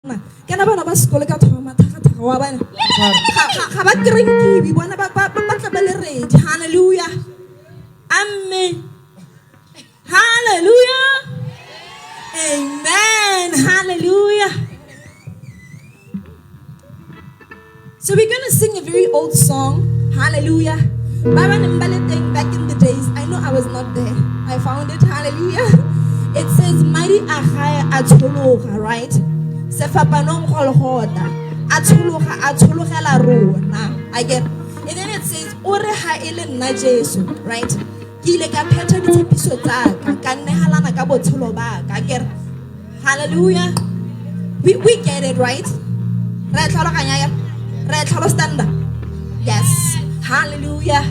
Kena bana ba sekolo ka thoma thaka wa bana ga ba cranky bona ba tla ba le ready. Hallelujah, amen, hallelujah, amen, hallelujah. So we're gonna sing a very old song. Hallelujah. Baba Nembaleteng back in the days. I know I was not there. I found it. Hallelujah. It says mighty Achaya Atoloha, right? Sefapanong Holhoda. Atoloha Atologela Rona. I get. And then it says Ore Haelen Najesu, right? Kile ka peta ditepiso tsaka ka nne halana ka botshelo ba ka get. Hallelujah. We get it, right? Re tlhaloganya ya. Re tlhalostanda. Yes. Hallelujah.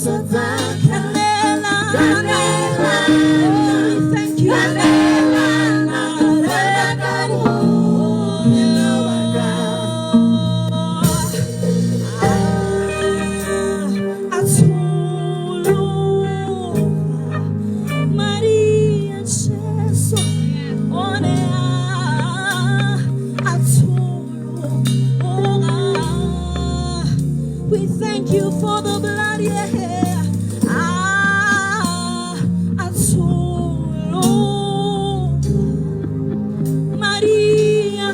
Thank you. Maria Jesus, we thank you for the blood, yeah. Maria,